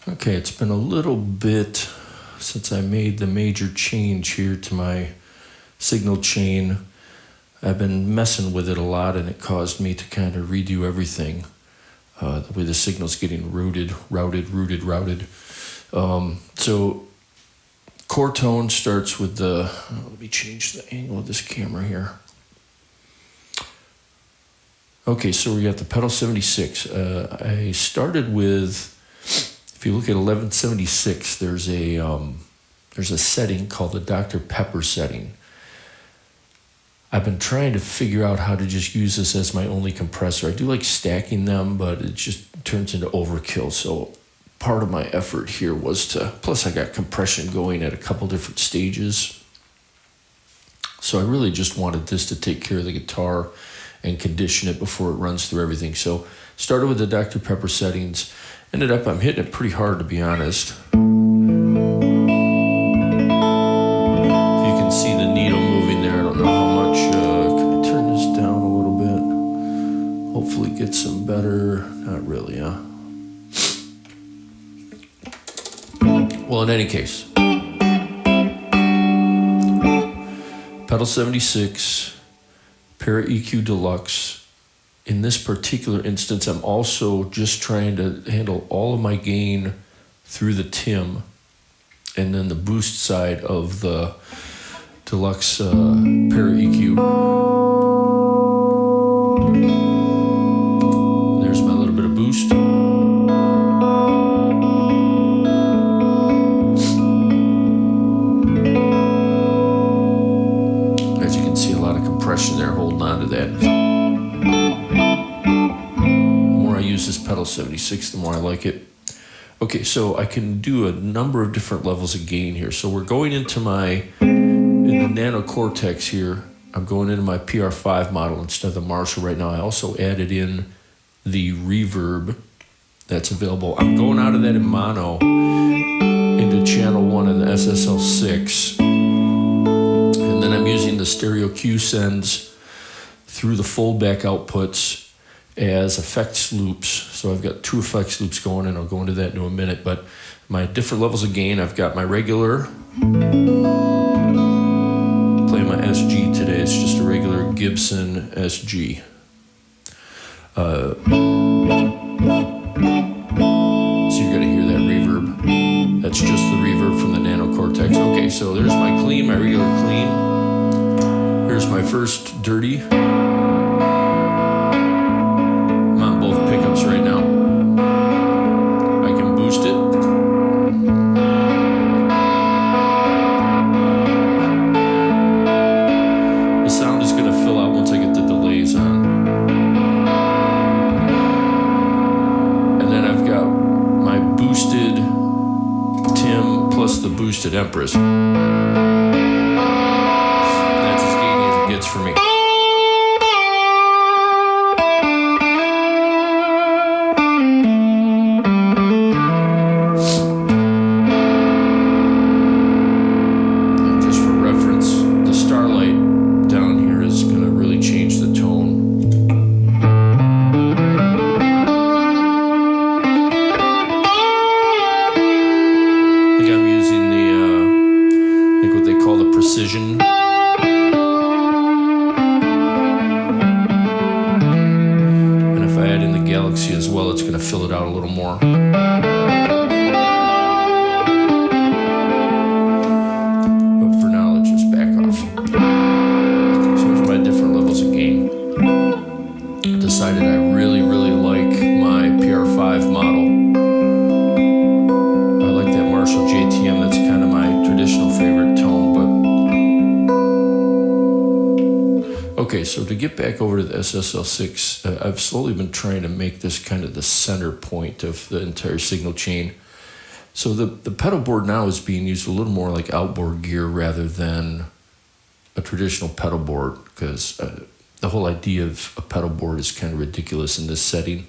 Okay, it's been a little bit since I made the major change here to my signal chain. I've been messing with it a lot, and it caused me to kind of redo everything. The way the signal's getting routed. So core tone starts with the, let me change the angle of this camera here. Okay, so we got the pedal 76. I started with, if you look at 1176, there's a setting called the Dr. Pepper setting. I've been trying to figure out how to just use this as my only compressor. I do like stacking them, but it just turns into overkill. So part of my effort here was to, plus I got compression going at a couple different stages. So I really just wanted this to take care of the guitar and condition it before it runs through everything. So started with the Dr. Pepper settings. Ended up, I'm hitting it pretty hard, to be honest. If you can see the needle moving there, I don't know how much. Can I turn this down a little bit? Hopefully get some better. Not really, huh? Well, in any case, pedal 76, Para EQ Deluxe. In this particular instance, I'm also just trying to handle all of my gain through the TIM and then the boost side of the Deluxe Para EQ. There's my little bit of boost. As you can see, a lot of compression there holding on to that. This pedal 76, the more I like it. Okay, so I can do a number of different levels of gain here. So we're going into in the Nano Cortex here, I'm going into my PR5 model instead of the Marshall right now. I also added in the reverb that's available. I'm going out of that in mono into channel 1 in the SSL SiX. And then I'm using the stereo Q sends through the foldback outputs as effects loops. So I've got 2 effects loops going, and I'll go into that in a minute. But my different levels of gain, I've got my regular, playing my SG today. It's just a regular Gibson SG. So you're gonna hear that reverb. That's just the reverb from the Nano Cortex. Okay, so there's my clean, my regular clean. Here's my first dirty. Right now I can boost it. The sound is going to fill out once I get the delays on. And then I've got my boosted Tim plus the boosted Empress. That's as gainy as it gets for me. Precision. And if I add in the Galaxy as well, it's going to fill it out a little more. But for now, let's just back off. So here's my different levels of gain. I decided I really like my PR5 model. I like that Marshall JTM. That's kind of my traditional favorite tone. Okay, so to get back over to the SSL SiX, I've slowly been trying to make this kind of the center point of the entire signal chain. So the pedal board now is being used a little more like outboard gear rather than a traditional pedal board, because the whole idea of a pedal board is kind of ridiculous in this setting.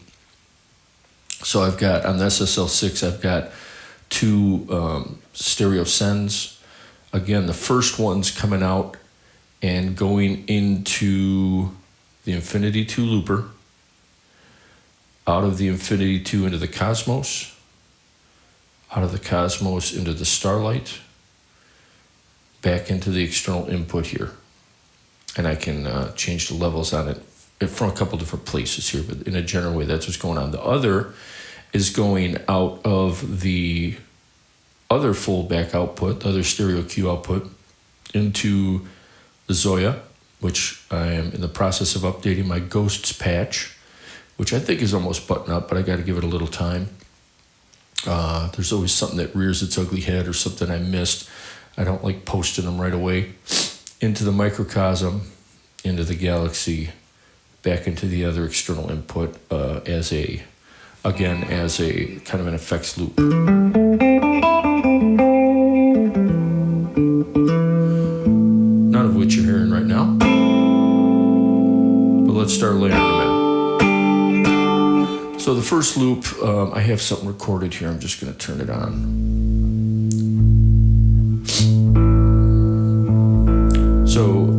So I've got, on the SSL SiX, I've got 2 stereo sends. Again, the first one's coming out and going into the Infinity 2 looper, out of the Infinity 2 into the Cosmos, out of the Cosmos into the Starlight, back into the external input here. And I can change the levels on it from a couple different places here, but in a general way, that's what's going on. The other is going out of the other full back output, the other stereo Q output, into the Zoya, which I am in the process of updating my Ghosts patch, which I think is almost buttoned up, but I got to give it a little time. There's always something that rears its ugly head or something I missed. I don't like posting them right away. Into the microcosm, into the galaxy, back into the other external input as a kind of an effects loop. None of which you're hearing right now. But let's start layering them in. So the first loop, I have something recorded here. I'm just going to turn it on. So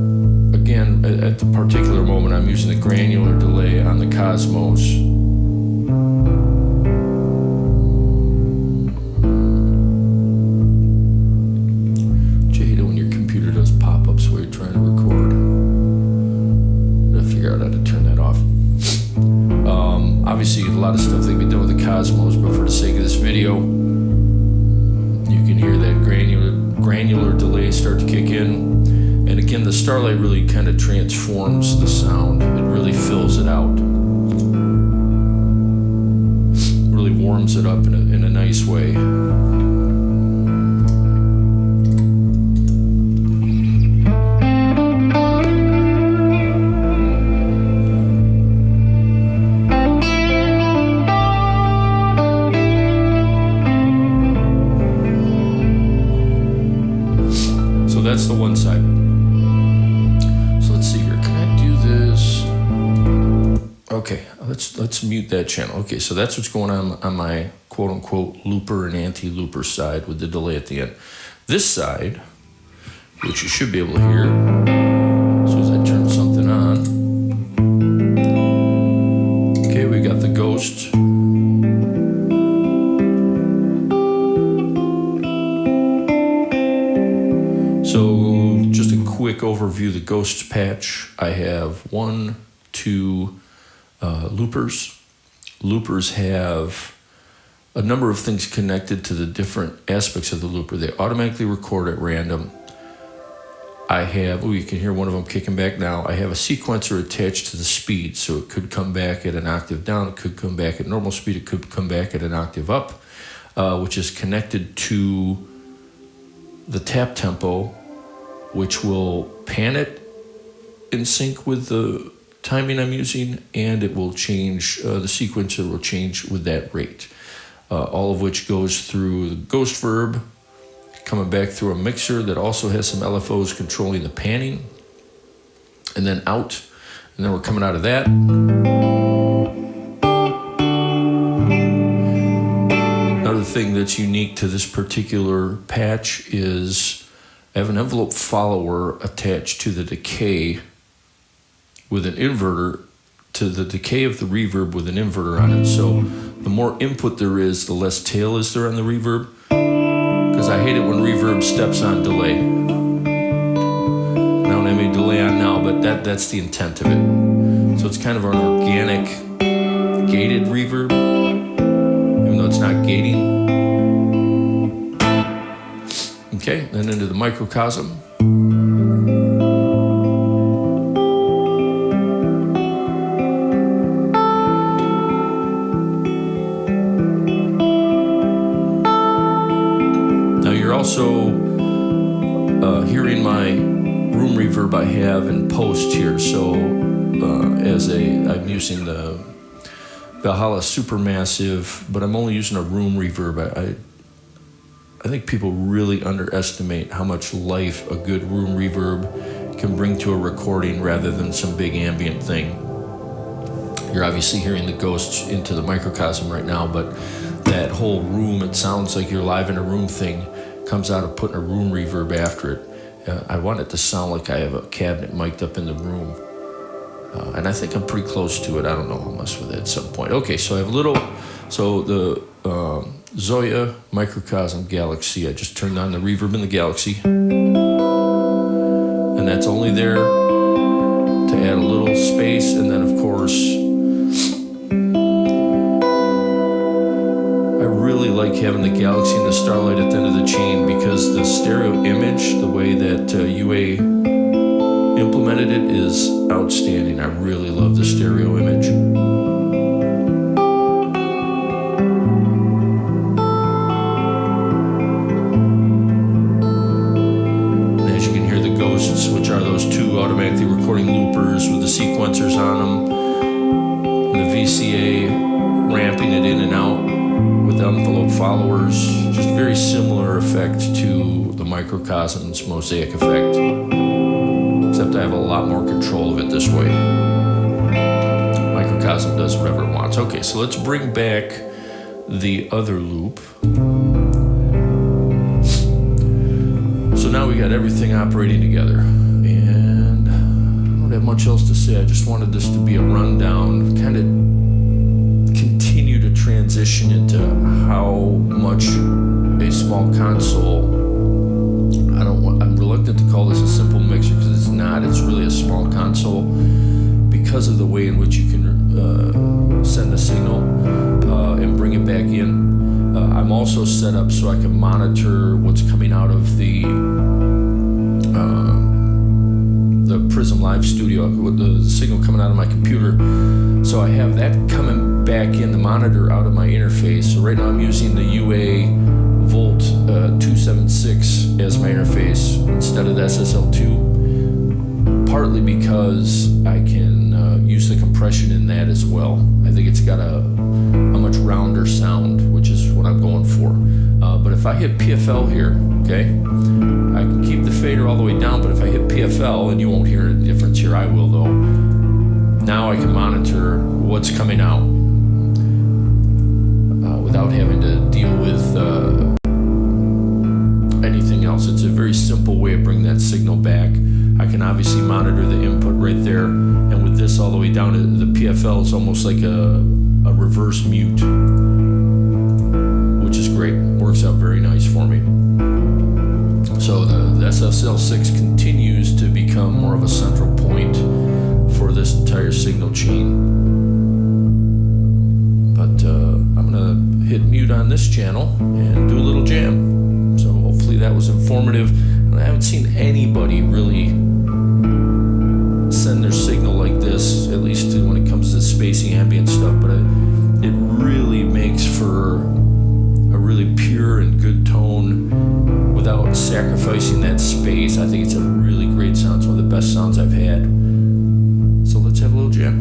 again, at the particular moment, I'm using the granular delay on the Cosmos. You hate it when your computer does pop-ups while you're trying to record. Gotta figure out how to turn that off. Obviously, a lot of stuff that can be done with the Cosmos, but for the sake of this video, you can hear that granular delay start to kick in. And again, the Starlight really kind of transforms the sound. It really fills it out. Really warms it up in a nice way. So that's the one side. Okay, let's mute that channel. Okay, so that's what's going on my quote-unquote looper and anti-looper side with the delay at the end. This side, which you should be able to hear, as soon as I turn something on. Okay, we got the Ghost. So just a quick overview of the Ghosts patch. I have 1, 2... loopers. Loopers have a number of things connected to the different aspects of the looper. They automatically record at random. I have, you can hear one of them kicking back now. I have a sequencer attached to the speed, so it could come back at an octave down, it could come back at normal speed, it could come back at an octave up, which is connected to the tap tempo, which will pan it in sync with the timing I'm using, and it will change, the sequencer will change with that rate. All of which goes through the Ghost verb, coming back through a mixer that also has some LFOs controlling the panning, and then out, and then we're coming out of that. Another thing that's unique to this particular patch is I have an envelope follower attached to the decay with an inverter, to the decay of the reverb with an inverter on it. So the more input there is, the less tail is there on the reverb. Because I hate it when reverb steps on delay. I don't have any delay on now, but that's the intent of it. So it's kind of an organic gated reverb, even though it's not gating. Okay, then into the microcosm. Also hearing my room reverb I have in post here. So I'm using the Valhalla Supermassive, but I'm only using a room reverb. I think people really underestimate how much life a good room reverb can bring to a recording rather than some big ambient thing. You're obviously hearing the Ghosts into the microcosm right now, but that whole room, it sounds like you're live in a room thing, comes out of putting a room reverb after it. I want it to sound like I have a cabinet mic'd up in the room. And I think I'm pretty close to it. I don't know, I'll mess with it at some point. Okay, so I have a little, so the Zoya Microcosm Galaxy. I just turned on the reverb in the Galaxy. And that's only there to add a little space. And then, of course, I really like having the Galaxy and the Starlight at the end of the chain because the stereo image, the way that UA implemented it, is outstanding. I really love the stereo image. Which are those two automatically recording loopers with the sequencers on them, and the VCA ramping it in and out with envelope followers. Just very similar effect to the Microcosm's Mosaic effect, except I have a lot more control of it this way. Microcosm does whatever it wants. Okay, so let's bring back the other loop. So now we got everything operating together, and I don't have much else to say. I just wanted this to be a rundown, kind of continue to transition into how much a small console, I'm reluctant to call this a simple mixer because it's not. It's really a small console because of the way in which you can send a signal and bring it back in. I'm also set up so I can monitor what's coming out of the Prism Live Studio, with the signal coming out of my computer. So I have that coming back in the monitor out of my interface. So right now I'm using the UA Volt 276 as my interface instead of the SSL2, partly because I can use the compression in that as well. I think it's got a much rounder sound, which is what I'm going for. But if I hit PFL here, okay, I can keep the fader all the way down, but if I hit PFL, and you won't hear a difference here, I will though, now I can monitor what's coming out without having to deal with anything else. It's a very simple way of bringing that signal back. I can obviously monitor the input right there, and with this all the way down, the PFL is almost like a reverse mute, which is great. Works out very nice for me. So the SSL 6 continues to become more of a central point for this entire signal chain. But I'm gonna hit mute on this channel and do a little jam. So hopefully that was informative. And I haven't seen anybody really send their signal like this, at least when it comes to spacing ambient stuff, but it really makes for a really pure and good tone without sacrificing that space. I think it's a really great sound. It's one of the best sounds I've had. So let's have a little jam.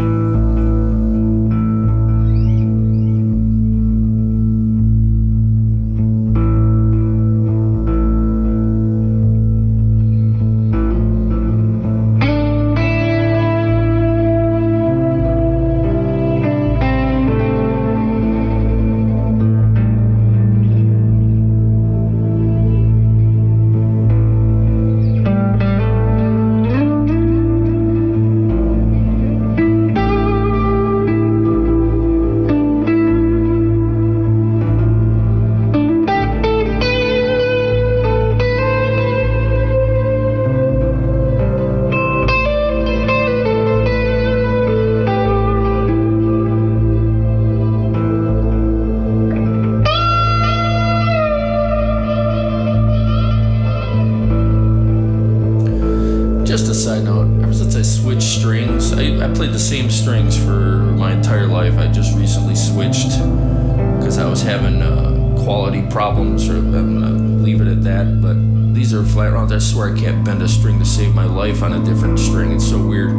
Just a side note, ever since I switched strings, I played the same strings for my entire life. I just recently switched because I was having quality problems, or I'm gonna leave it at that. But these are flat rounds. I swear I can't bend a string to save my life on a different string. It's so weird.